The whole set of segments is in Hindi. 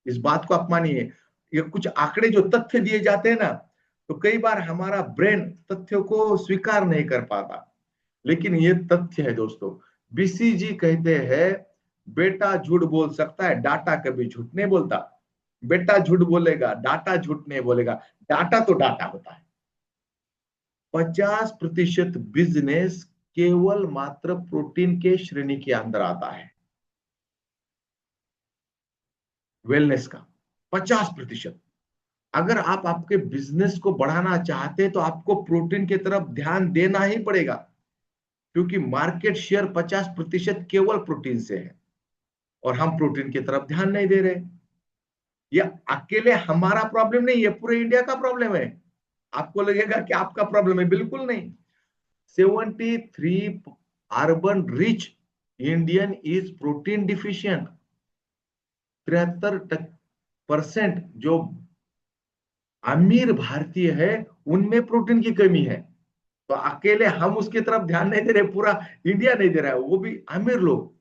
इस बात को आप मानिए। ये कुछ आंकड़े जो तथ्य दिए जाते हैं ना, तो कई बार हमारा ब्रेन तथ्यों को स्वीकार नहीं कर पाता, लेकिन ये तथ्य है दोस्तों। बीसीजी कहते हैं बेटा झूठ बोल सकता है, डाटा कभी झूठ नहीं बोलता। बेटा झूठ बोलेगा, डाटा झूठ नहीं बोलेगा। डाटा तो डाटा होता है। 50% बिजनेस केवल मात्र प्रोटीन के श्रेणी के अंदर आता है, वेलनेस का 50%। अगर आप आपके बिजनेस को बढ़ाना चाहते हैं तो आपको प्रोटीन की तरफ ध्यान देना ही पड़ेगा, क्योंकि मार्केट शेयर 50% केवल प्रोटीन से है और हम प्रोटीन की तरफ ध्यान नहीं दे रहे। ये अकेले हमारा प्रॉब्लम नहीं, ये पूरे इंडिया का प्रॉब्लम है। आपको लगेगा कि आपका प्रॉब्लम है, बिल्कुल नहीं। 73 urban rich Indian is protein deficient. 73% जो अमीर भारतीय है उनमें प्रोटीन की कमी है। तो अकेले हम उसकी तरफ ध्यान नहीं दे रहे, पूरा इंडिया नहीं दे रहा है, वो भी अमीर लोग।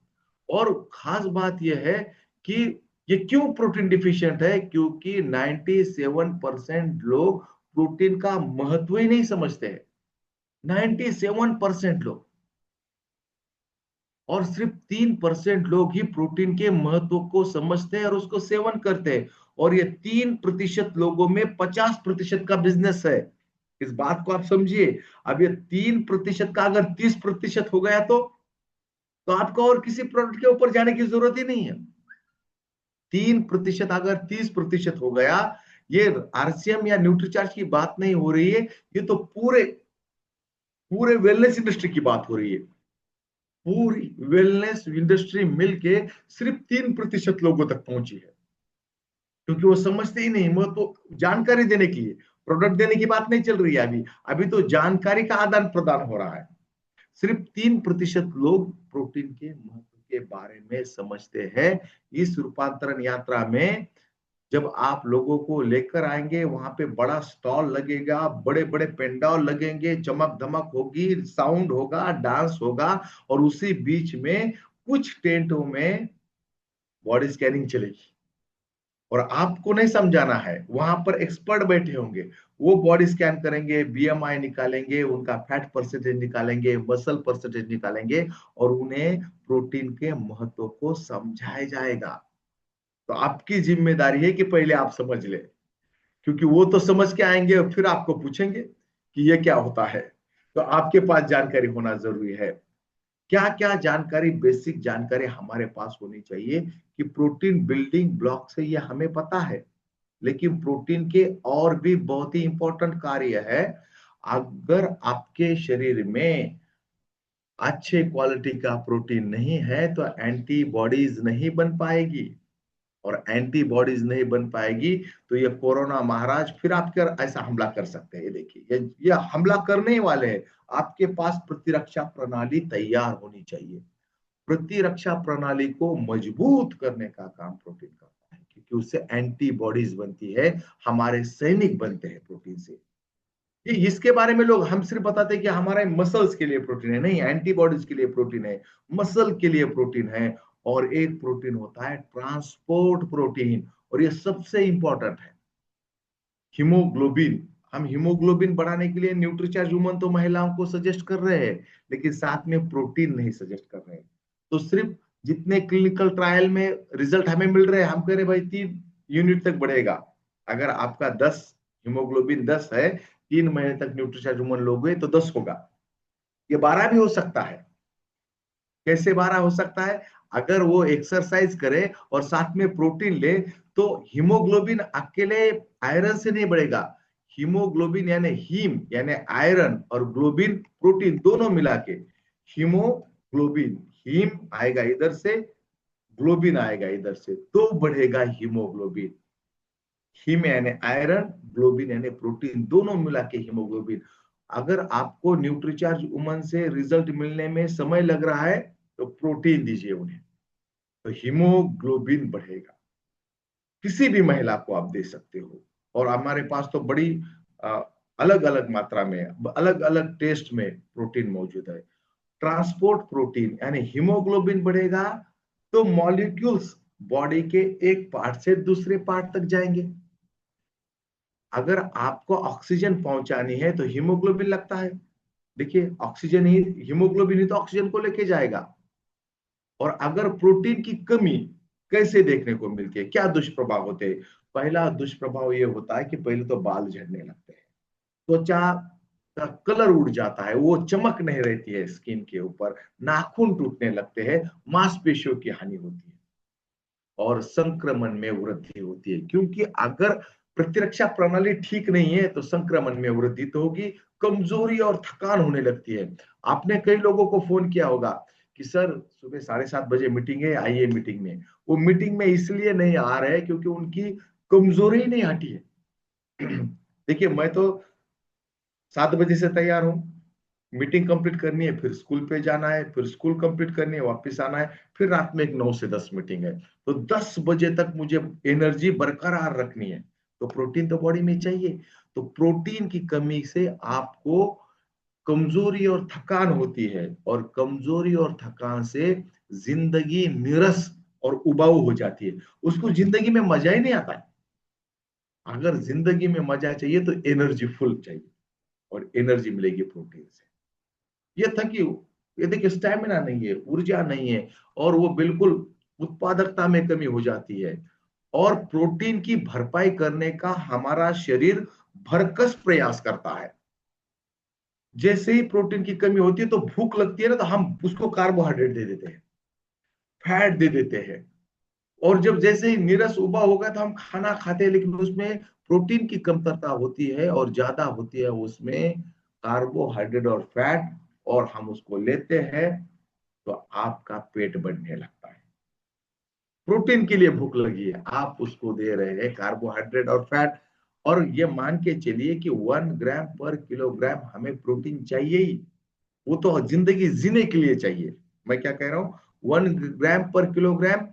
और खास बात यह है कि ये क्यों प्रोटीन डिफिशियंट है, क्योंकि 97% लोग प्रोटीन का महत्व ही नहीं समझते हैं। 97% लोग। और सिर्फ 3% लोग ही प्रोटीन के महत्व को समझते हैं और उसको सेवन करते हैं। और ये 3% लोगों में 50% का बिजनेस है। इस बात को आप समझिए। अब ये 3% का अगर 30% हो गया तो आपको और किसी प्रोडक्ट के ऊपर जाने की जरूरत ही नहीं है। 3% अगर 30% हो गया, ये आरसीएम या न्यूट्रीचार्ज की बात नहीं हो रही है, ये तो पूरे पूरे वेलनेस इंडस्ट्री की बात हो रही है। पूरी वेलनेस इंडस्ट्री मिलके सिर्फ 3% लोगों तक पहुंची है, क्योंकि वो समझते ही नहीं। वो तो जानकारी देने की है, प्रोडक्ट देने की बात नहीं चल रही है। अभी अभी तो जानकारी का आदान प्रदान हो रहा है। सिर्फ 3% लोग प्रोटीन के महत्व के बारे में समझते हैं। इस रूपांतरण यात्रा में जब आप लोगों को लेकर आएंगे, वहां पे बड़ा स्टॉल लगेगा, बड़े बड़े पेंडाल लगेंगे, चमक धमक होगी, साउंड होगा, डांस होगा, और उसी बीच में कुछ टेंटों में बॉडी स्कैनिंग चलेगी। और आपको नहीं समझाना है, वहां पर एक्सपर्ट बैठे होंगे, वो बॉडी स्कैन करेंगे, बीएमआई निकालेंगे, उनका फैट परसेंटेज निकालेंगे, मसल परसेंटेज निकालेंगे, और उन्हें प्रोटीन के महत्व को समझाया जाएगा। तो आपकी जिम्मेदारी है कि पहले आप समझ ले, क्योंकि वो तो समझ के आएंगे और फिर आपको पूछेंगे कि ये क्या होता है। तो आपके पास जानकारी होना जरूरी है। क्या क्या जानकारी, बेसिक जानकारी हमारे पास होनी चाहिए कि प्रोटीन बिल्डिंग ब्लॉक से ये हमें पता है, लेकिन प्रोटीन के और भी बहुत ही इंपॉर्टेंट कार्य है। अगर आपके शरीर में अच्छे क्वालिटी का प्रोटीन नहीं है तो एंटीबॉडीज नहीं बन पाएगी, और एंटीबॉडीज नहीं बन पाएगी तो ये कोरोना महाराज फिर आपके ऐसा हमला कर सकते हैं। ये देखिए, ये हमला करने ही वाले हैं। आपके पास प्रतिरक्षा प्रणाली तैयार होनी चाहिए। प्रतिरक्षा प्रणाली को मजबूत करने का काम प्रोटीन करता है, क्योंकि उससे एंटीबॉडीज बनती है, हमारे सैनिक बनते हैं प्रोटीन से। ये इसके बारे में लोग हम सिर्फ बताते हैं कि हमारे मसल्स के लिए प्रोटीन है, नहीं, एंटीबॉडीज के लिए प्रोटीन है, मसल के लिए प्रोटीन है। और एक प्रोटीन होता है ट्रांसपोर्ट प्रोटीन, और ये सबसे इंपॉर्टेंट है, हीमोग्लोबिन। हम हीमोग्लोबिन बढ़ाने के लिए न्यूट्रीचार्ज वुमन तो महिलाओं को सजेस्ट कर रहे हैं, लेकिन साथ में प्रोटीन नहीं सजेस्ट कर रहे हैं। तो सिर्फ जितने क्लिनिकल ट्रायल में रिजल्ट हमें मिल रहे हैं, हम कह रहे भाई 3 यूनिट तक बढ़ेगा। अगर आपका 10 हीमोग्लोबिन 10 है, 3 महीने तक न्यूट्रीचार्ज वुमन लोगे तो 10 होगा। ये 12 भी हो सकता है। कैसे 12 हो सकता है? अगर वो एक्सरसाइज करे और साथ में प्रोटीन ले, तो हीमोग्लोबिन अकेले आयरन से नहीं बढ़ेगा। हीमोग्लोबिन यानी हीम यानी आयरन, और ग्लोबिन प्रोटीन, दोनों मिला के हीमोग्लोबिन। हीम आएगा इधर से, ग्लोबिन आएगा इधर से, तो बढ़ेगा हीमोग्लोबिन। हीम यानी आयरन, ग्लोबिन यानी प्रोटीन, दोनों मिला के हीमोग्लोबिन। अगर आपको न्यूट्रीचार्ज वुमन से रिजल्ट मिलने में समय लग रहा है तो प्रोटीन दीजिए उन्हें, तो हीमोग्लोबिन बढ़ेगा। किसी भी महिला को आप दे सकते हो, और हमारे पास तो बड़ी अलग अलग मात्रा में, अलग अलग टेस्ट में प्रोटीन मौजूद है। ट्रांसपोर्ट प्रोटीन यानी हीमोग्लोबिन बढ़ेगा तो मॉलिक्यूल्स बॉडी के एक पार्ट से दूसरे पार्ट तक जाएंगे। अगर आपको ऑक्सीजन पहुंचानी है तो हीमोग्लोबिन लगता है। देखिए, ऑक्सीजन ही, हीमोग्लोबिन ही तो ऑक्सीजन को लेके जाएगा। और अगर प्रोटीन की कमी कैसे देखने को मिलती है, क्या दुष्प्रभाव होते हैं? पहला दुष्प्रभाव ये होता है कि पहले तो बाल झड़ने लगते हैं, त्वचा का कलर उड़ जाता है, वो चमक नहीं रहती है स्किन के ऊपर, नाखून टूटने लगते हैं, मांसपेशियों की हानि होती है और संक्रमण में वृद्धि होती है। क्योंकि अगर प्रतिरक्षा प्रणाली ठीक नहीं है तो संक्रमण में वृद्धि तो होगी, कमजोरी और थकान होने लगती है। आपने कई लोगों को फोन किया होगा कि सर सुबह 7:30 बजे मीटिंग है, आइए मीटिंग में। वो मीटिंग में इसलिए नहीं आ रहे क्योंकि उनकी कमजोरी ही नहीं हटी है। देखिए, मैं तो 7 बजे से तैयार हूँ, मीटिंग कंप्लीट करनी है, फिर स्कूल पे जाना है, फिर स्कूल कंप्लीट करनी है, वापस आना है, फिर रात में एक 9 से 10 मीटिंग है। तो 10 बजे तक मुझे एनर्जी बरकरार रखनी है, तो प्रोटीन तो बॉडी में चाहिए। तो प्रोटीन की कमी से आपको कमजोरी और थकान होती है, और कमजोरी और थकान से जिंदगी नीरस और उबाऊ हो जाती है, उसको जिंदगी में मजा ही नहीं आता है। अगर जिंदगी में मजा चाहिए तो एनर्जी फुल चाहिए, और एनर्जी मिलेगी प्रोटीन से। ये था कि ये देखिए, स्टैमिना नहीं है, ऊर्जा नहीं है, और वो बिल्कुल उत्पादकता में कमी हो जाती है। और प्रोटीन की भरपाई करने का हमारा शरीर भरकस प्रयास करता है। जैसे ही प्रोटीन की कमी होती है तो भूख लगती है ना, तो हम उसको कार्बोहाइड्रेट दे देते हैं, फैट दे देते हैं। और जब जैसे ही नीरस उबा होगा तो हम खाना खाते हैं, लेकिन उसमें प्रोटीन की कमतरता होती है और ज्यादा होती है उसमें कार्बोहाइड्रेट और फैट, और हम उसको लेते हैं तो आपका पेट बढ़ने लगता है। प्रोटीन के लिए भूख लगी है, आप उसको दे रहे हैं कार्बोहाइड्रेट और फैट। और ये मान के चलिए कि 1 ग्राम पर किलोग्राम हमें प्रोटीन चाहिए ही। वो तो जिंदगी जीने के लिए चाहिए। मैं क्या कह रहा हूँ, 1 ग्राम पर किलोग्राम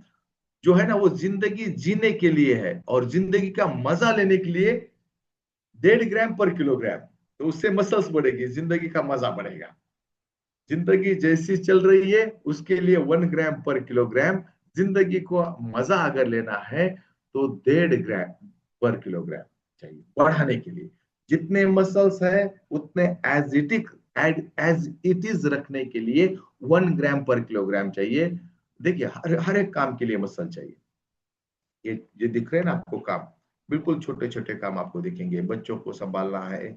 जो है ना, वो जिंदगी जीने के लिए है, और जिंदगी का मजा लेने के लिए 1.5 ग्राम पर किलोग्राम। तो उससे मसल्स बढ़ेगी, जिंदगी का मजा बढ़ेगा। जिंदगी जैसी चल रही है उसके लिए 1 ग्राम पर किलोग्राम, जिंदगी को मजा अगर लेना है तो 1.5 ग्राम पर किलोग्राम चाहिए बढ़ाने के लिए। जितने मसल्स है उतने एज इट इज रखने के लिए 1 ग्राम पर किलोग्राम चाहिए। देखिए, हर एक काम के लिए मसल चाहिए। ये दिख रहे हैं ना आपको काम, बिल्कुल छोटे छोटे काम आपको दिखेंगे। बच्चों को संभालना है,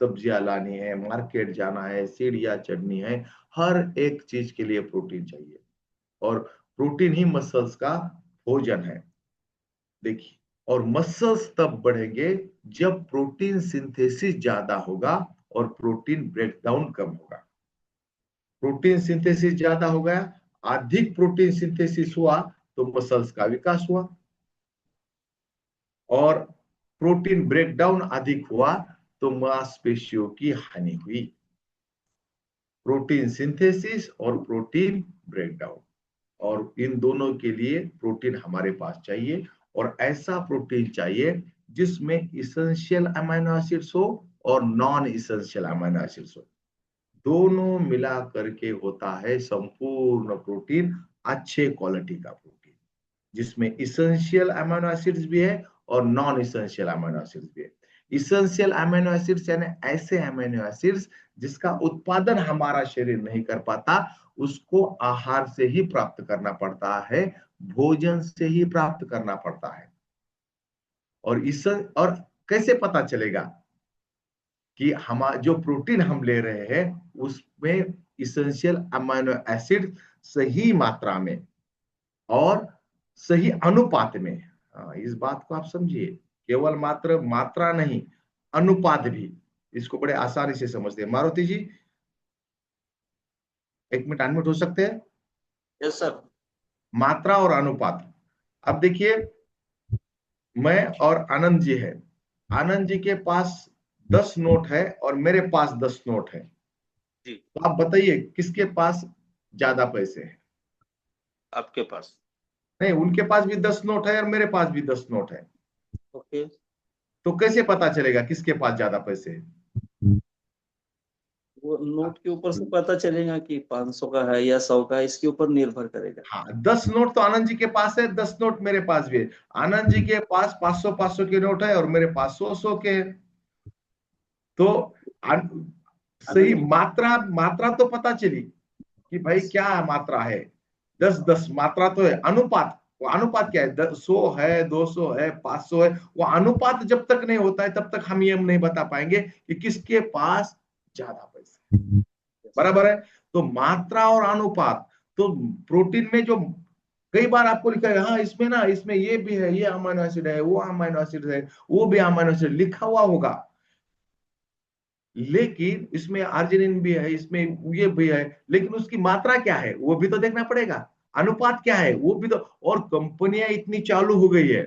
सब्जियां लानी है, मार्केट जाना है, सीढ़ियां चढ़नी है, हर एक चीज के लिए प्रोटीन चाहिए। और प्रोटीन ही मसल्स का भोजन है। देखिए, और मसल्स तब बढ़ेंगे जब प्रोटीन सिंथेसिस ज्यादा होगा और प्रोटीन ब्रेकडाउन कम होगा। प्रोटीन सिंथेसिस ज्यादा हो गया, अधिक प्रोटीन सिंथेसिस हुआ तो मसल्स का विकास हुआ, और प्रोटीन ब्रेकडाउन अधिक हुआ तो मांसपेशियों की हानि हुई। प्रोटीन सिंथेसिस और प्रोटीन ब्रेकडाउन, और इन दोनों के लिए प्रोटीन हमारे पास चाहिए। और ऐसा प्रोटीन चाहिए जिसमें इसेंशियल अमीनो एसिड्स हो और नॉन इसेंशियल अमीनो एसिड्स हो, दोनों मिला करके होता है संपूर्ण प्रोटीन, अच्छे क्वालिटी का प्रोटीन, जिसमें इसेंशियल अमीनो एसिड्स भी है और नॉन इसेंशियल अमीनो एसिड्स भी है। इसेंशियल अमीनो एसिड्स यानी ऐसे अमीनो एसिड्स जिसका उत्पादन हमारा शरीर नहीं कर पाता, उसको आहार से ही प्राप्त करना पड़ता है, भोजन से ही प्राप्त करना पड़ता है। और कैसे पता चलेगा कि हम जो प्रोटीन हम ले रहे हैं उसमें इसेंशियल अमीनो एसिड सही मात्रा में और सही अनुपात में। इस बात को आप समझिए, केवल मात्र मात्रा नहीं, अनुपात भी। इसको बड़े आसानी से समझते हैं। मारुति जी, 1 मिनट अनम्यूट हो सकते हैं? Yes sir. मात्रा और अनुपात। अब देखिए, मैं और आनंद जी है, आनंद जी के पास 10 नोट है और मेरे पास 10 नोट है। जी। तो आप बताइए किसके पास ज्यादा पैसे हैं? आपके पास। नहीं, उनके पास भी 10 नोट है और मेरे पास भी 10 नोट है। ओके। तो कैसे पता चलेगा किसके पास ज्यादा पैसे हैं? वो नोट के ऊपर से पता चलेगा कि 500 का है या 100 का है, इसके ऊपर निर्भर करेगा। हाँ, 10 नोट तो आनंद जी के पास है, 10 नोट मेरे पास भी है। आनंद जी के पास 500 के नोट है और मेरे पास 100 के है। तो सही आनंद जी, मात्रा, मात्रा तो पता चली कि भाई क्या मात्रा है। 10-10 मात्रा तो है। अनुपात, वो अनुपात क्या है? 100 है, 200 है, 500 है। वो अनुपात जब तक नहीं होता है तब तक हम ये नहीं बता पाएंगे कि किसके पास ज्यादा पैसा। बराबर है। तो मात्रा और अनुपात, तो प्रोटीन में जो कई बार आपको लिखा है, हाँ इसमें ना, इसमें ये भी है, ये अमीनो एसिड है, वो अमीनो एसिड है, वो भी अमीनो एसिड लिखा हुआ होगा, लेकिन इसमें आर्जिनिन भी है, इसमें ये भी है, लेकिन उसकी मात्रा क्या है वो भी तो देखना पड़ेगा। अनुपात क्या है वो भी तो। और कंपनियां इतनी चालू हो गई है,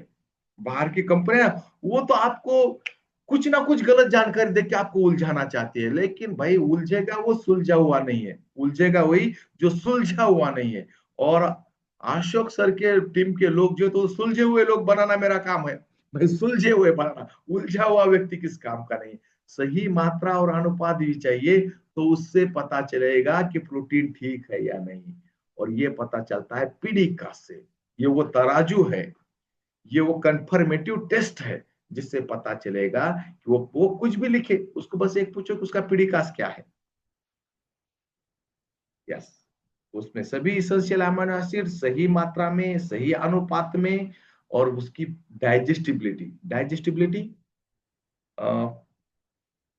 बाहर की कंपनियां, वो तो आपको कुछ ना कुछ गलत जानकारी देके आपको उलझाना चाहती है, लेकिन भाई उलझेगा वो सुलझा हुआ नहीं है, उलझेगा वही जो सुलझा हुआ नहीं है। और अशोक सर के टीम के लोग जो, तो सुलझे हुए लोग बनाना मेरा काम है। भाई सुलझे हुए बनाना, उलझा हुआ व्यक्ति किस काम का नहीं। सही मात्रा और अनुपात भी चाहिए, तो उससे पता चलेगा कि प्रोटीन ठीक है या नहीं। और ये पता चलता है पीडिका से। ये वो तराजू है, ये वो कंफर्मेटिव टेस्ट है, जिससे पता चलेगा कि वो कुछ भी लिखे, उसको बस एक पूछो कि उसका पीडिकास क्या है। यस, उसमें सभी इसेंशियल अमीनो एसिड सही मात्रा में, सही अनुपात में, और उसकी digestibility. Digestibility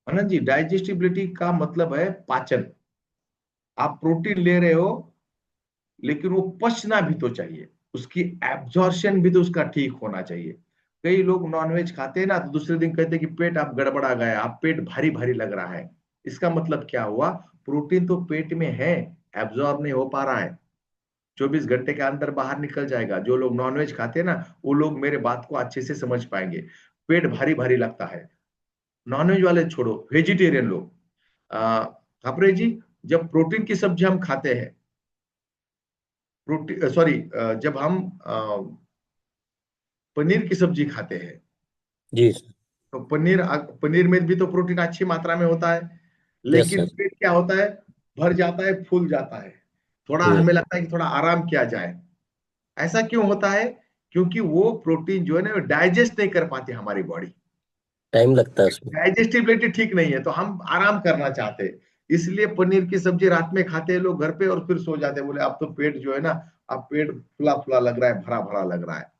Anand ji, digestibility का मतलब है पाचन। आप प्रोटीन ले रहे हो, लेकिन वो पचना भी तो चाहिए, उसकी एब्जॉर्शन भी तो उसका ठीक होना चाहिए। कई लोग नॉनवेज खाते हैं ना, तो दूसरे दिन कहते हैं कि पेट आप गड़बड़ा गया, आप पेट भारी भारी लग रहा है। इसका मतलब क्या हुआ? प्रोटीन तो पेट में है, एब्जॉर्ब नहीं हो पा रहा है। 24 घंटे के अंदर बाहर निकल जाएगा। जो लोग नॉनवेज खाते हैं ना, वो लोग मेरे बात को अच्छे से समझ पाएंगे। पेट भारी भारी लगता है। नॉनवेज वाले छोड़ो, वेजिटेरियन लोग, खापरे जी, जब प्रोटीन की सब्जी हम खाते हैं, प्रोटीन सॉरी, जब हम पनीर की सब्जी खाते हैं, जी सर। तो पनीर, पनीर में भी तो प्रोटीन अच्छी मात्रा में होता है, यस लेकिन सर। पेट क्या होता है? भर जाता है, फूल जाता है। थोड़ा हम्म। हमें लगता है कि थोड़ा आराम किया जाए। ऐसा क्यों होता है? क्योंकि वो प्रोटीन जो है ना, डाइजेस्ट नहीं कर पाती हमारी बॉडी। टाइम लगता है उसमें। डाइजेस्टिबिलिटी ठीक नहीं है, तो हम आराम करना चाहते हैं। इसलिए पनीर की सब्जी रात में खाते हैं लोग घर पे, और फिर सो जाते हैं। बोले अब तो पेट जो है ना, अब पेट फुला फुला लग रहा है, भरा भरा लग रहा है।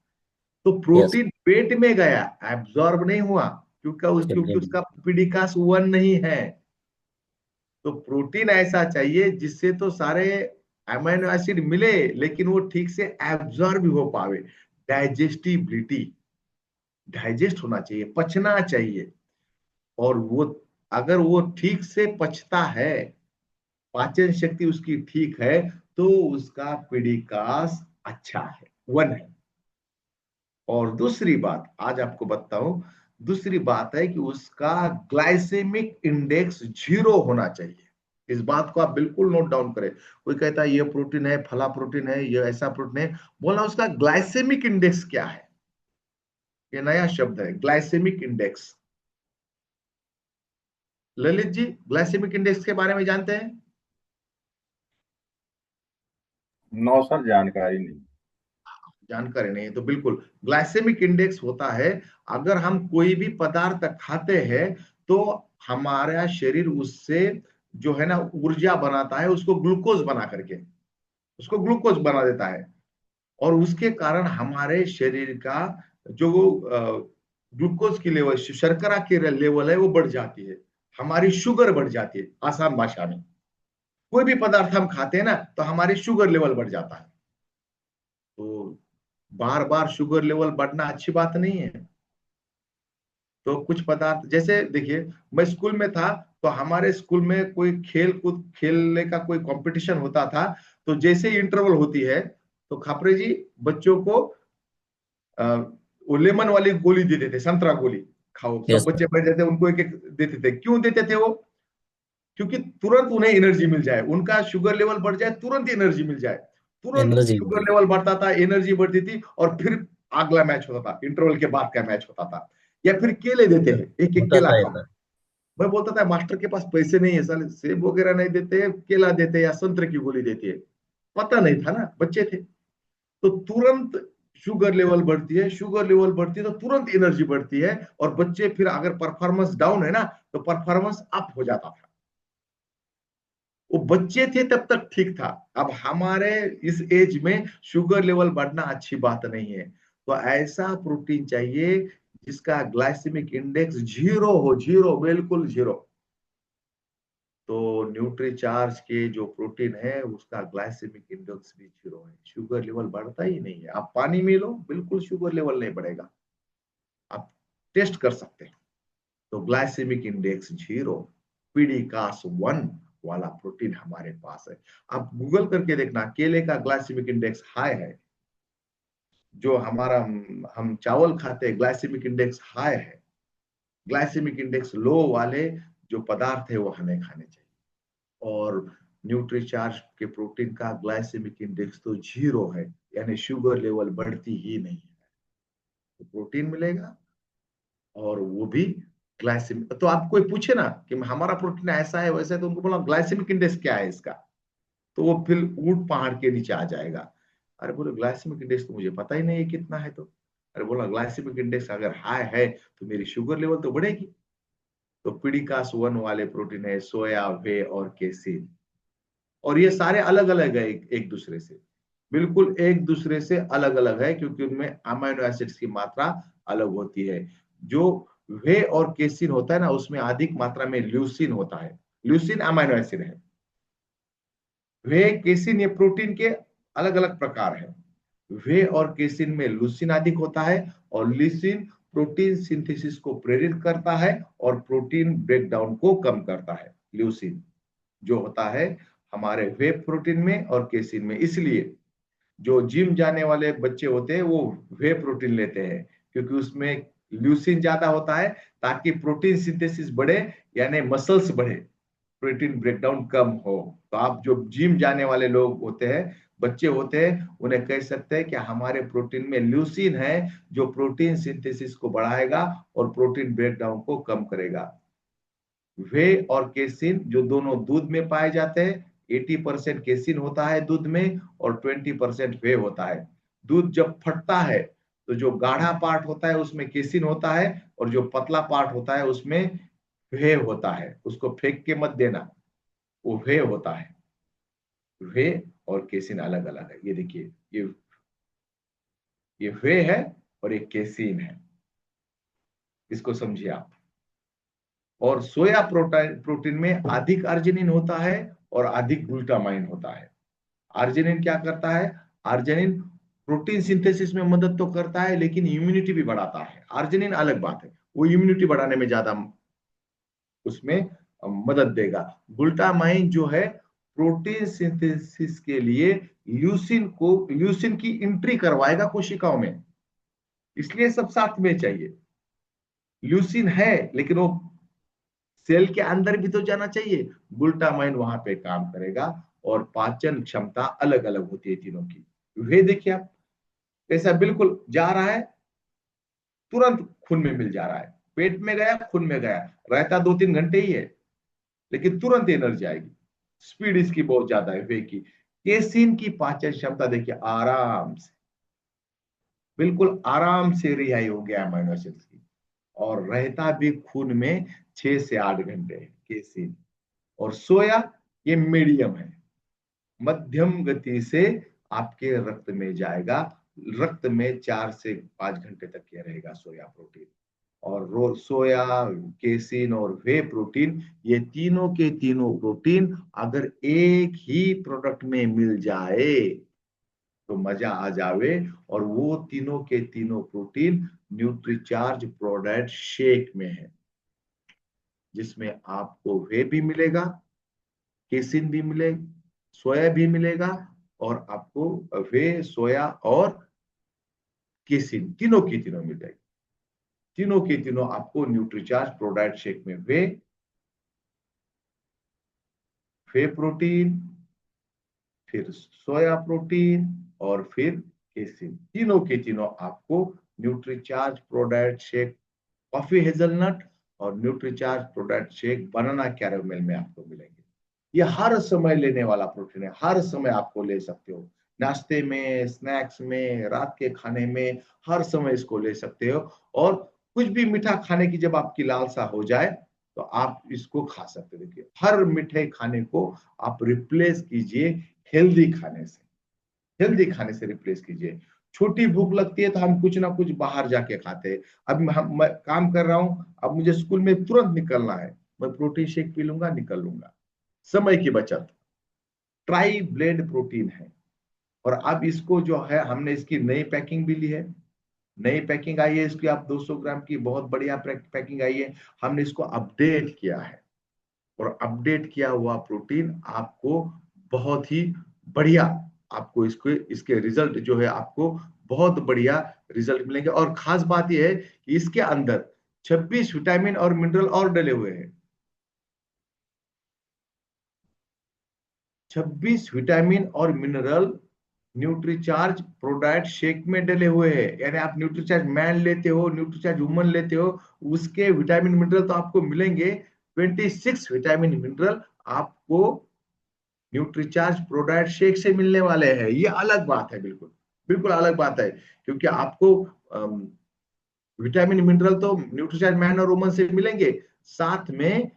तो यस। प्रोटीन पेट में गया, एब्जॉर्ब नहीं हुआ, क्योंकि चलिए। उसका पीडिकास वन नहीं है। तो प्रोटीन ऐसा चाहिए जिससे तो सारे अमीनो एसिड मिले, लेकिन वो ठीक से एब्जॉर्ब भी हो पावे। डाइजेस्टिबिलिटी, डाइजेस्ट होना चाहिए, पचना चाहिए। और वो, अगर वो ठीक से पचता है, पाचन शक्ति उसकी ठीक है, तो उसका पीडिकास अच्छा है, वन है। और दूसरी बात आज आपको बताऊं, दूसरी बात है कि उसका ग्लाइसेमिक इंडेक्स 0 होना चाहिए। इस बात को आप बिल्कुल नोट डाउन करें। कोई कहता है ये प्रोटीन है, फला प्रोटीन है, ये ऐसा प्रोटीन है, बोला उसका ग्लाइसेमिक इंडेक्स क्या है। ये नया शब्द है, glycaemic index. Lalit ji, glycaemic index के बारे में जानते हैं? नो सर, जानकारी नहीं। जानकारी नहीं है तो बिल्कुल, ग्लाइसेमिक इंडेक्स होता है, अगर हम कोई भी पदार्थ खाते हैं, तो हमारा शरीर उससे जो है ना ऊर्जा बनाता है, उसको ग्लूकोज बना करके, उसको ग्लूकोज बना देता है। और उसके कारण हमारे शरीर का जो ग्लूकोज की लेवल, शर्करा की लेवल है, वो बढ़ जाती है। हमारी शुगर बढ़ जाती है, आसान भाषा में। कोई भी पदार्थ हम खाते हैं ना, तो हमारी शुगर लेवल बढ़ जाता है। तो बार बार शुगर लेवल बढ़ना अच्छी बात नहीं है। तो कुछ पदार्थ, जैसे देखिए, मैं स्कूल में था, तो हमारे स्कूल में कोई खेल कूद खेलने का कोई कंपटीशन होता था। तो जैसे ही इंटरवल होती है, तो खापरे जी बच्चों को अ, वो लेमन वाली गोली देते थे, संतरा गोली। खाओ, सब यस बच्चे बैठ जाते, उनको एक एक देते थे। क्यों देते थे वो? क्योंकि तुरंत उन्हें एनर्जी मिल जाए, उनका शुगर लेवल बढ़ जाए, तुरंत एनर्जी मिल जाए। तुरंत एनर्जी। शुगर लेवल बढ़ता था, एनर्जी बढ़ती थी, और फिर अगला मैच होता था, इंटरवल के बाद का मैच होता था। या फिर केले देते हैं, एक एक होता केला था खाओ। ऐसा। मैं बोलता था मास्टर के पास पैसे नहीं है, साले सेब वगैरह नहीं देते, केला देते या संतरे की गोली देती है। पता नहीं था ना, बच्चे थे। तो तुरंत शुगर लेवल बढ़ती है, शुगर लेवल बढ़ती है तो तुरंत एनर्जी बढ़ती है, और बच्चे फिर अगर परफॉर्मेंस डाउन है ना तो परफॉर्मेंस अप हो जाता था। वो बच्चे थे तब तक ठीक था। अब हमारे इस एज में शुगर लेवल बढ़ना अच्छी बात नहीं है। तो ऐसा प्रोटीन चाहिए जिसका ग्लाइसेमिक इंडेक्स 0 हो, 0, बिल्कुल 0। तो न्यूट्रीचार्ज के जो प्रोटीन है उसका ग्लाइसेमिक इंडेक्स भी 0 है, शुगर लेवल बढ़ता ही नहीं है। आप पानी में लो, बिल्कुल शुगर लेवल नहीं बढ़ेगा, आप टेस्ट कर सकते हैं। तो ग्लाइसेमिक इंडेक्स 0, पीडीकास 1 वाला प्रोटीन हमारे पास है। आप गूगल करके देखना, केले का ग्लाइसेमिक इंडेक्स हाई है। जो हमारा हम चावल खाते हैं, ग्लाइसेमिक इंडेक्स हाई है। ग्लाइसेमिक इंडेक्स लो वाले जो पदार्थ है वो हमें खाने चाहिए। और न्यूट्रीचार्ज के प्रोटीन का ग्लाइसेमिक इंडेक्स तो 0 है, यानी शुगर लेवल बढ़ती ही नहीं है। तो प्रोटीन मिलेगा और वो भी ग्लाइसेमिक। तो आप कोई पूछे ना कि हमारा प्रोटीन ऐसा है वैसा है, तो उनको बोला ग्लाइसेमिक इंडेक्स क्या है इसका, तो वो फिर ऊंट पहाड़ के नीचे आ जाएगा। अरे बोले ग्लाइसेमिक इंडेक्स तो मुझे पता ही नहीं है कितना है। तो अरे बोला ग्लाइसेमिक इंडेक्स अगर हाई है तो मेरी शुगर लेवल तो बढ़ेगी। तो पीडिकास 1 वाले प्रोटीन है सोया, वे और केसिन। और ये सारे अलग अलग है एक दूसरे से, बिल्कुल एक दूसरे से अलग अलग है, क्योंकि उनमें अमीनो एसिड्स की मात्रा अलग होती है। जो वे और केसिन होता है ना, उसमें अधिक मात्रा में ल्यूसिन होता है। ल्यूसिन अमीनो एसिड है। वे केसिन ये प्रोटीन के अलग अलग प्रकार है। वे और केसिन में लुसीन अधिक होता है, और लिसिन प्रोटीन सिंथेसिस को प्रेरित करता है और प्रोटीन ब्रेकडाउन को कम करता है। ल्यूसिन जो होता है हमारे वे प्रोटीन में और केसिन में। इसलिए जो जिम जाने वाले बच्चे होते हैं वो वे प्रोटीन लेते हैं, क्योंकि उसमें ल्यूसिन ज्यादा होता है, ताकि प्रोटीन सिंथेसिस बढ़े, यानी मसल्स बढ़े, प्रोटीन ब्रेकडाउन कम हो। तो आप जो जिम जाने वाले लोग होते हैं, बच्चे होते हैं, उन्हें कह सकते हैं कि हमारे प्रोटीन में ल्यूसिन है जो प्रोटीन सिंथेसिस को बढ़ाएगा और प्रोटीन ब्रेकडाउन को कम करेगा। वे और केसिन जो दोनों दूध में पाए जाते हैं, 80% केसिन होता है दूध में और 20% वे होता है। दूध जब फटता है तो जो गाढ़ा पार्ट होता है उसमें केसिन होता है, और जो पतला पार्ट होता है उसमें वे होता है। उसको फेंक के मत देना, वो वे होता है। वे और केसिन अलग अलग है। ये देखिए, ये वे है और ये केसिन है, इसको समझिए आप। और सोया प्रोटीन में अधिक अर्जिनिन होता है और अधिक ग्लूटामाइन होता है। अर्जिनिन क्या करता है? अर्जिनिन प्रोटीन सिंथेसिस में मदद तो करता है, लेकिन इम्यूनिटी भी बढ़ाता है। अर्जिनिन अलग बात है, वो इम्यूनिटी बढ़ाने में ज्यादा उसमें मदद देगा। ग्लूटामाइन जो है प्रोटीन सिंथेसिस के लिए ल्यूसिन की एंट्री करवाएगा कोशिकाओं में, इसलिए सब साथ में चाहिए। ल्यूसिन है लेकिन वो सेल के अंदर भी तो जाना चाहिए, ग्लूटामाइन वहां पे काम करेगा। और पाचन क्षमता अलग अलग होती है तीनों की। वे देखिए आप, ऐसा बिल्कुल जा रहा है, तुरंत खून में मिल जा रहा है, पेट में गया खून में गया, रहता 2-3 घंटे ही है, लेकिन तुरंत एनर्जी आएगी। स्पीड इसकी बहुत ज्यादा है वे की। केसिन की पाचन क्षमता देखिए, आराम से, बिल्कुल आराम से रिहाई हो गया अमीनो एसिड्स की, और रहता भी खून में 6 से 8 घंटे है केसिन। और सोया ये मीडियम है, मध्यम गति से आपके रक्त में जाएगा। रक्त में 4 से 5 घंटे तक ये रहेगा सोया प्रोटीन। और सोया, केसिन और वे प्रोटीन, ये तीनों के तीनों प्रोटीन अगर एक ही प्रोडक्ट में मिल जाए तो मजा आ जावे। और वो तीनों के तीनों प्रोटीन न्यूट्रीचार्ज प्रोडक्ट शेक में है, जिसमें आपको वे भी मिलेगा, केसिन भी मिलेगा, सोया भी मिलेगा, और आपको वे, सोया और केसिन तीनों की तीनों मिल जाएगी। तीनों की तीनों आपको न्यूट्रीचार्ज प्रोडक्ट शेक में वे प्रोटीन, फिर सोया प्रोटीन और फिर केसिन, तीनों के तीनों आपको Nutricharge product shake, coffee hazelnut और न्यूट्रीचार्ज प्रोडक्ट शेक बनाना कैरामल में आपको मिलेंगे। ये हर समय लेने वाला प्रोटीन है, हर समय आपको ले सकते हो, नाश्ते में, स्नैक्स में, रात के खाने में, हर समय इसको ले सकते हो। और कुछ भी मीठा खाने की जब आपकी लालसा हो जाए तो आप इसको खा सकते हो। देखिए, हर मीठे खाने को आप रिप्लेस कीजिए हेल्दी खाने से, हेल्दी खाने से रिप्लेस कीजिए। छोटी भूख लगती है तो हम कुछ ना कुछ बाहर जाके खाते हैं। अब मैं काम कर रहा हूं, अब मुझे स्कूल में तुरंत निकलना है, मैं प्रोटीन शेक पी लूंगा, निकल लूंगा, समय की बचत। ट्राई ब्लेड प्रोटीन है। और अब इसको जो है, हमने इसकी नई पैकिंग भी ली है, नई पैकिंग आई है इसकी, आप 200 ग्राम की बहुत बढ़िया पैकिंग आई है। हमने इसको अपडेट किया है और अपडेट किया हुआ प्रोटीन आपको बहुत ही बढ़िया, आपको इसको इसके रिजल्ट जो है आपको बहुत बढ़िया रिजल्ट मिलेंगे। और खास बात यह है कि इसके अंदर 26 विटामिन और मिनरल और डले हुए हैं। 26 विटामिन और मिनरल न्यूट्रीचार्ज प्रोडक्ट शेक में डले हुए हैं। यानी आप न्यूट्रीचार्ज मैन लेते हो, न्यूट्रीचार्ज वुमन लेते हो, उसके विटामिन मिनरल तो आपको मिलेंगे। 26 विटामिन मिनरल आपको न्यूट्रीचार्ज प्रोडक्ट शेक से मिलने वाले हैं। ये अलग बात है, बिल्कुल बिल्कुल अलग बात है, क्योंकि आपको विटामिन मिनरल तो न्यूट्रीचार्ज मैन और वुमन से मिलेंगे, साथ में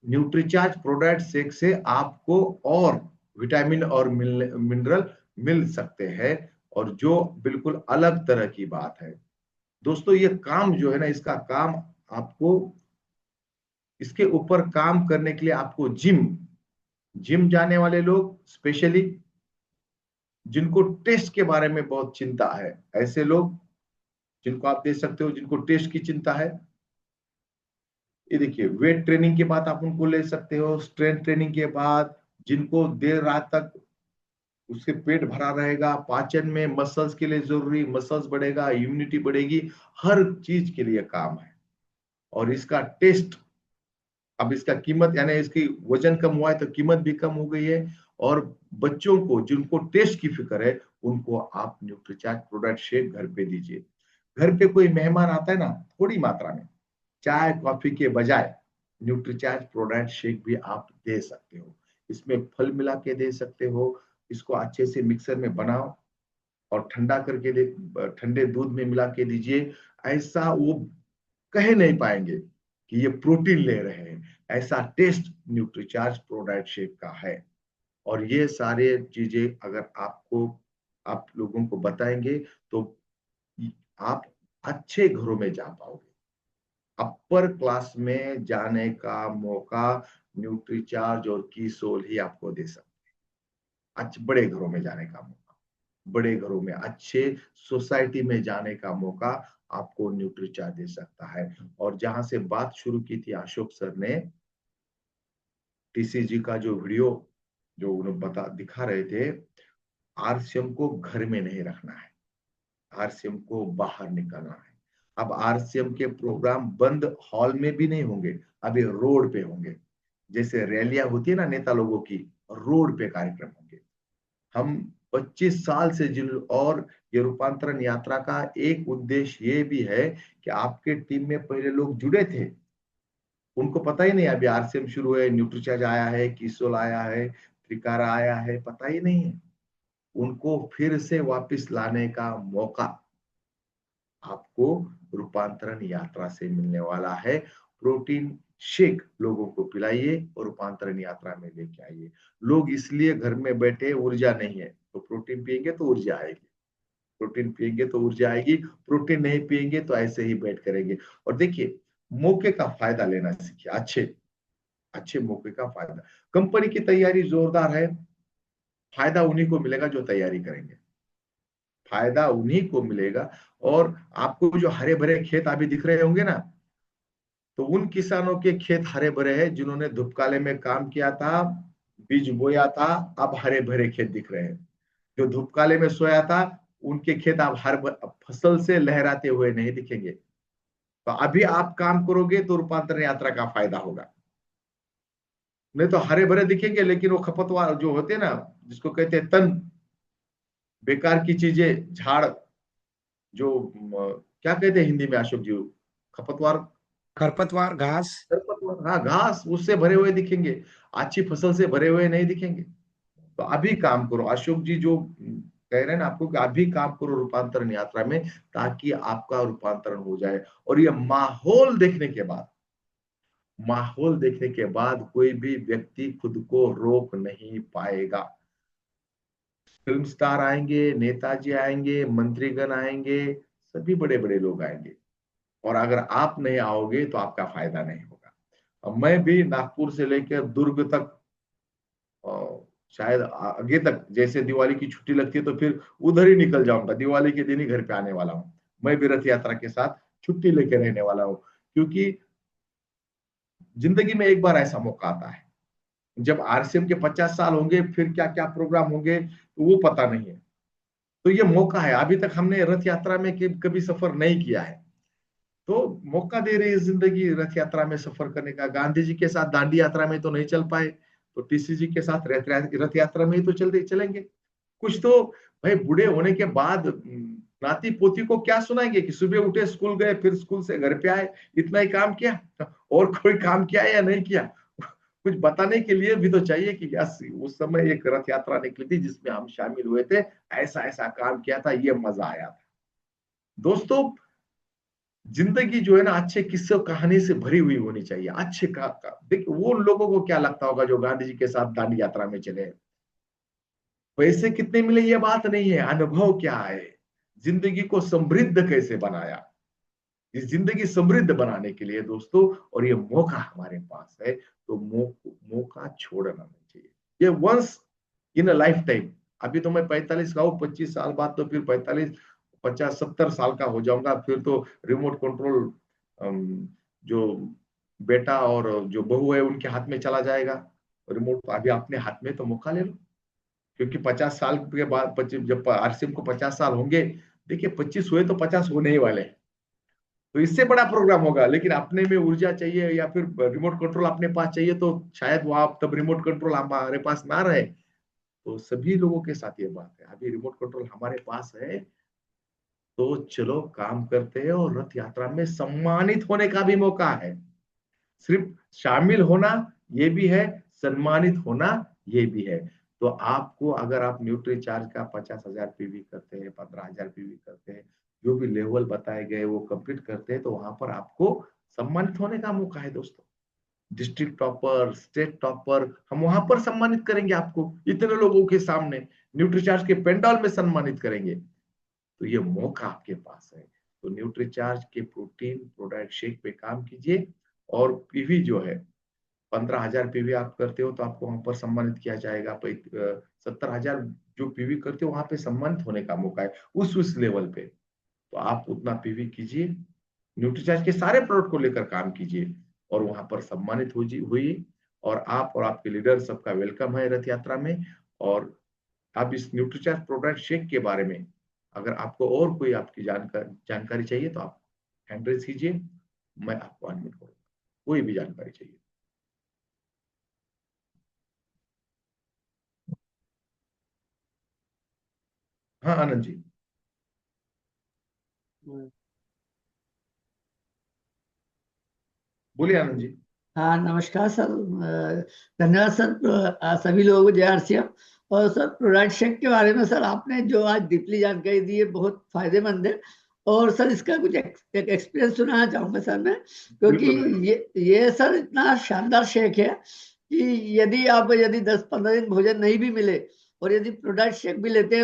न्यूट्रीचार्ज प्रोडक्ट शेक से आपको और विटामिन और मिनरल मिल सकते हैं, और जो बिल्कुल अलग तरह की बात है। दोस्तों, ये काम जो है ना, इसका काम आपको, इसके ऊपर काम करने के लिए आपको जिम जिम जाने वाले लोग, स्पेशली जिनको टेस्ट के बारे में बहुत चिंता है, ऐसे लोग जिनको आप दे सकते हो, जिनको टेस्ट की चिंता है। ये देखिए, वेट ट्रेनिंग के बाद आप उनको ले सकते हो, स्ट्रेंथ ट्रेनिंग के बाद, जिनको देर रात तक उसके पेट भरा रहेगा, पाचन में मसल्स के लिए जरूरी, मसल्स बढ़ेगा, इम्यूनिटी बढ़ेगी, हर चीज के लिए काम है। और इसका टेस्ट, अब इसका कीमत, यानी इसकी वजन कम हुआ है तो कीमत भी कम हो गई है। और बच्चों को जिनको टेस्ट की फिक्र है, उनको आप न्यूट्रीचार्ज प्रोडक्ट शेक घर पे दीजिए। घर पे कोई मेहमान आता है ना, थोड़ी मात्रा में चाय कॉफी के बजाय न्यूट्रीचार्ज प्रोडक्ट शेक भी आप दे सकते हो। इसमें फल मिला के दे सकते हो। इसको अच्छे से मिक्सर में बनाओ और ठंडा करके दे, ठंडे दूध में मिला के दीजिए। ऐसा वो कह नहीं पाएंगे कि ये प्रोटीन ले रहे हैं। ऐसा टेस्ट न्यूट्रीचार्ज प्रोडक्ट शेक का है। और ये सारे चीजें अगर आपको, आप लोगों को बताएंगे तो आप अच्छे घरों में जा पाओगे। अपर क्लास में जाने का मौका न्यूट्रीचार्ज और कीसोल ही आपको दे सकते हैं। अच्छे बड़े घरों में जाने का मौका, बड़े घरों में अच्छे सोसाइटी में जाने का मौका आपको न्यूट्रीचार्ज दे सकता है। और जहां से बात शुरू की थी अशोक सर ने, टीसीजी का जो वीडियो जो उन्होंने दिखा रहे थे, आरसीएम को घर में नहीं रखना है, आरसीएम को बाहर निकालना है। अब आरसीएम के प्रोग्राम बंद हॉल में भी नहीं होंगे, अभी रोड पे होंगे। जैसे रैलियां होती है ना नेता लोगों की, रोड पे कार्यक्रम होंगे। हम 25 साल से जिन, और ये रूपांतरण यात्रा का एक उद्देश्य ये भी है कि आपके टीम में पहले लोग जुड़े थे, उनको पता ही नहीं अभी आरसीएम शुरू है, न्यूट्रीचार्ज आया है, किसोल आया है, त्रिकारा आया है, पता ही नहीं है। उनको फिर से वापस लाने का मौका आपको रूपांतरण यात्रा से मिलने वाला है। प्रोटीन शेक लोगों को पिलाइए और रूपांतरण यात्रा में लेके आइए। लोग इसलिए घर में बैठे, ऊर्जा नहीं है, तो प्रोटीन पिएंगे तो ऊर्जा आएगी, प्रोटीन पिएंगे तो ऊर्जा आएगी, प्रोटीन नहीं पिएंगे तो ऐसे ही बैठ करेंगे। और देखिए, मौके का फायदा लेना सीखिए, अच्छे अच्छे मौके का फायदा। कंपनी की तैयारी जोरदार है, फायदा उन्हीं को मिलेगा जो तैयारी करेंगे, फायदा उन्हीं को मिलेगा। और आपको जो हरे भरे खेत अभी दिख रहे होंगे ना, तो उन किसानों के खेत हरे भरे हैं जिन्होंने धूपकाले में काम किया था, बीज बोया था, अब हरे भरे खेत दिख रहे हैं। जो धूपकाले में सोया था, उनके खेत अब हर फसल से लहराते हुए नहीं दिखेंगे। तो अभी आप काम करोगे तो रूपांतरण यात्रा का फायदा होगा। नहीं तो हरे भरे दिखेंगे, लेकिन वो खपतवार जो होते हैं ना, जिसको कहते हैं तन, बेकार की चीजें, झाड़, जो क्या कहते हैं हिंदी में अशोक जी, खरपतवार, घास। खरपतवार, हाँ घास, उससे भरे हुए दिखेंगे, अच्छी फसल से भरे हुए नहीं दिखेंगे। तो अभी काम करो, अशोक जी जो कह रहे हैं ना आपको कि अभी काम करो रूपांतरण यात्रा में, ताकि आपका रूपांतरण हो जाए। और ये माहौल देखने के बाद कोई भी व्यक्ति खुद को रोक नहीं पाएगा। फिल्म स्टार आएंगे, नेताजी आएंगे, मंत्रीगण आएंगे, सभी बड़े बड़े लोग आएंगे, और अगर आप नहीं आओगे तो आपका फायदा नहीं होगा। अब मैं भी नागपुर से लेकर दुर्ग तक, शायद आगे तक, जैसे दिवाली की छुट्टी लगती है तो फिर उधर ही निकल जाऊंगा, दिवाली के दिन ही घर पे आने वाला हूँ। मैं भी रथ यात्रा के साथ छुट्टी लेके रहने वाला हूँ, क्योंकि जिंदगी में एक बार ऐसा मौका आता है, जब आरसीएम के 50 साल होंगे, फिर क्या क्या प्रोग्राम होंगे तो वो पता नहीं है। तो ये मौका है, अभी तक हमने रथ यात्रा में कभी सफर नहीं किया है, तो मौका दे रही है जिंदगी रथ यात्रा में सफर करने का। गांधी जी के साथ दांडी यात्रा में तो नहीं चल पाए, तो टीसी जी के साथ रथ यात्रा में ही तो चलते चलेंगे। कुछ तो भाई बूढ़े होने के बाद नाती पोती को क्या सुनाएंगे कि सुबह उठे, स्कूल गए, फिर स्कूल से घर पे आए, इतना ही काम किया, और कोई काम किया या नहीं किया, कुछ बताने के लिए भी तो चाहिए कि यस उस समय एक रथ यात्रा निकली थी जिसमें हम शामिल हुए थे, ऐसा ऐसा काम किया था, ये मजा आया था। दोस्तों, जिंदगी जो है ना अच्छे किस्से कहानी से भरी हुई होनी चाहिए। अच्छे का देखिए, वो लोगों को क्या लगता होगा जो गांधी जी के साथ दांडी यात्रा में चले, पैसे कितने मिले ये बात नहीं है, अनुभव क्या है, जिंदगी को समृद्ध कैसे बनाया। इस जिंदगी समृद्ध बनाने के लिए दोस्तों, और ये मौका हमारे पास है, तो मौका छोड़ना नहीं चाहिए। ये once in a lifetime. अभी तो मैं 45 का हूँ, 25 साल बाद तो फिर 45, 50, 70 साल का हो जाऊंगा, फिर तो रिमोट कंट्रोल जो बेटा और जो बहू है उनके हाथ में चला जाएगा रिमोट। तो अभी अपने हाथ में तो मौका ले लो, क्योंकि 50 साल के बाद, जब आरसीएम को 50 साल होंगे, देखिए 25 हुए तो 50 होने ही वाले हैं, तो इससे बड़ा प्रोग्राम होगा। लेकिन अपने में ऊर्जा चाहिए या फिर रिमोट कंट्रोल अपने पास चाहिए, तो शायद वहां तब रिमोट कंट्रोल हमारे पास ना रहे। तो सभी लोगों के साथ ये बात है, अभी रिमोट कंट्रोल हमारे पास है, तो चलो काम करते हैं, और रथ यात्रा में सम्मानित होने का भी मौका है। सिर्फ शामिल होना ये भी है, सम्मानित होना ये भी है। तो आपको, अगर आप न्यूट्री चार्ज का 50,000 पीवी करते हैं, 15,000 पीवी करते हैं, जो भी लेवल बताए गए वो कंप्लीट करते हैं, तो वहां पर आपको सम्मानित होने का मौका है दोस्तों। डिस्ट्रिक्ट टॉपर, स्टेट टॉपर, हम वहां पर सम्मानित करेंगे आपको, इतने लोगों के सामने न्यूट्रीचार्ज के पेंडॉल में सम्मानित करेंगे। तो ये मौका आपके पास है। तो न्यूट्रीचार्ज के प्रोटीन प्रोडक्ट शेक पे काम कीजिए, और पीवी जो है 15,000 पीवी आप करते हो तो आपको वहां पर सम्मानित किया जाएगा। 70,000 जो पीवी करते हो वहां पे सम्मानित होने का मौका है, उस लेवल पे। तो आप उतना पीवी कीजिए, न्यूट्रीचार्ज के सारे प्रोडक्ट को लेकर काम कीजिए, और वहां पर सम्मानित हुई। और आप और आपके लीडर सबका वेलकम है रथ यात्रा में। और आप इस न्यूट्रीचार्ज प्रोडक्ट शेक के बारे में अगर आपको और कोई आपकी जानकारी चाहिए तो आप हैंड रेज कीजिए, मैं आपको एडमिट करूंगा, कोई भी जानकारी चाहिए। हाँ आनंद जी, बोलिए आनंद जी। हाँ नमस्कार सर। धन्यवाद सर। सभी लोगों को जय आरसीएम। और सर प्रोडक्ट शेक के बारे में सर आपने जो आज डीपली जानकारी दी है बहुत फायदेमंद है। और सर इसका कुछ एक एक्सपीरियंस सुनाना चाहूंगा सर मैं, क्योंकि ये सर इतना शानदार शेक है कि यदि 10-15 दिन भोजन नहीं भी मिले और यदि प्रोडक्ट शेक भी लेते हैं तो